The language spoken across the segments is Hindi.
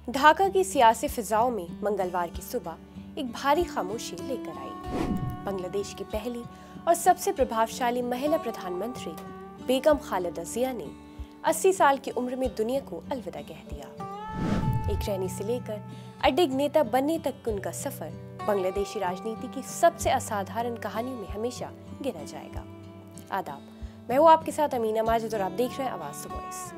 ढाका की सियासी फिजाओं में मंगलवार की सुबह एक भारी खामोशी लेकर आई। बांग्लादेश की पहली और सबसे प्रभावशाली महिला प्रधानमंत्री बेगम खालिदा जिया ने 80 साल की उम्र में दुनिया को अलविदा कह दिया। एक रैनी से लेकर अडिग नेता बनने तक का उनका सफर बांग्लादेशी राजनीति की सबसे असाधारण कहानियों में हमेशा गिना जाएगा। आदाब, मैं हूँ आपके साथ अमीना माजिद और आप देख रहे हैं आवाज वॉइस।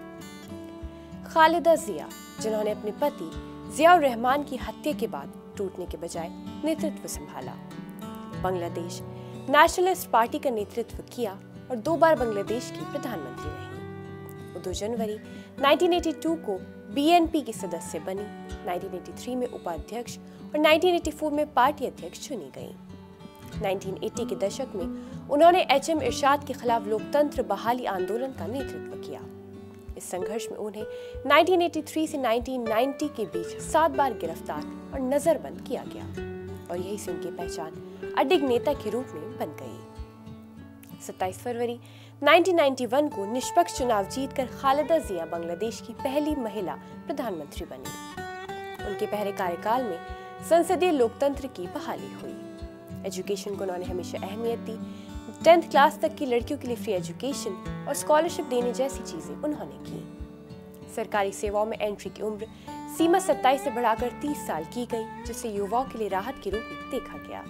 खालिदा जिया, जिन्होंने अपने पति जियाउर रहमान की हत्या के बाद टूटने के बजाय नेतृत्व संभाला, बांग्लादेश नेशनलिस्ट पार्टी का नेतृत्व किया और 2 बार बांग्लादेश की प्रधानमंत्री रही। वो 2 जनवरी 1982 को बीएनपी की सदस्य बनी, 1983 में उपाध्यक्ष और 1984 में पार्टी अध्यक्ष चुनी गई। 1980 के दशक में उन्होंने एचएम इरशाद के खिलाफ लोकतंत्र बहाली आंदोलन का नेतृत्व किया। इस संघर्ष में उन्हें 1983 से 1990 के बीच 7 बार गिरफ्तार और नजरबंद किया गया और यही से उनकी पहचान अडिग नेता के रूप में बन गई। 27 फरवरी 1991 को निष्पक्ष चुनाव जीतकर खालिदा जिया बांग्लादेश की पहली महिला प्रधानमंत्री बनी। उनके पहले कार्यकाल में संसदीय लोकतंत्र की बहाली हुई। एजुकेशन को उन्होंने हमेशा अहमियत दी। 10th क्लास तक की लड़कियों के लिए फ्री एजुकेशन और स्कॉलरशिप देने जैसी चीजें उन्होंने की। सरकारी सेवाओं में एंट्री की उम्र सीमा 27 से बढ़ाकर 30 साल की गई, जिसे युवाओं के लिए राहत के रूप में देखा गया।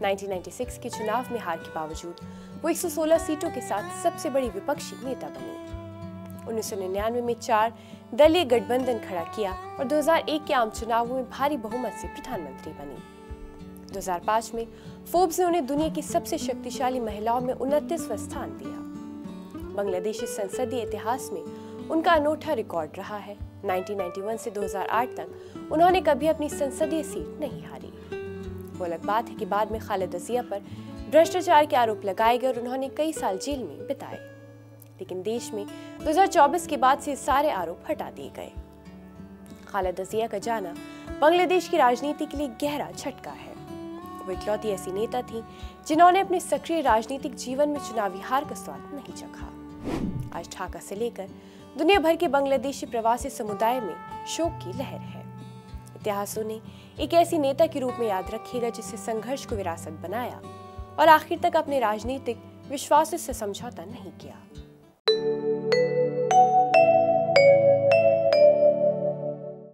1996 के चुनाव में हार के बावजूद वो 116 सीटों के साथ सबसे बड़ी विपक्षी नेता बनी। 1999 में 4 दलीय गठबंधन खड़ा किया और 2001 के आम चुनावों में भारी बहुमत से प्रधानमंत्री बनी। 2005 में फोर्ब्स ने उन्हें दुनिया की सबसे शक्तिशाली महिलाओं में 29वां स्थान दिया। बांग्लादेशी संसदीय इतिहास में उनका अनूठा रिकॉर्ड रहा है। 1991 से 2008 तक उन्होंने कभी अपनी संसदीय सीट नहीं हारी। वो अलग बात है कि बाद में खालिदा जिया पर भ्रष्टाचार के आरोप लगाए गए और उन्होंने कई साल जेल में बिताए, लेकिन देश में 2024 के बाद से सारे आरोप हटा दिए गए। खालिदा जिया का जाना बांग्लादेश की राजनीति के लिए गहरा झटका है। वो इकलौती ऐसी नेता थी जिन्होंने अपने सक्रिय राजनीतिक जीवन में चुनावी हार का स्वाद नहीं चखा। आज ढाका से लेकर दुनिया भर के बांग्लादेशी प्रवासी समुदाय में शोक की लहर है। इतिहास उन्हें एक ऐसी नेता के रूप में याद रखेगा जिससे संघर्ष को विरासत बनाया और आखिर तक अपने राजनीतिक विश्वासों से समझौता नहीं किया।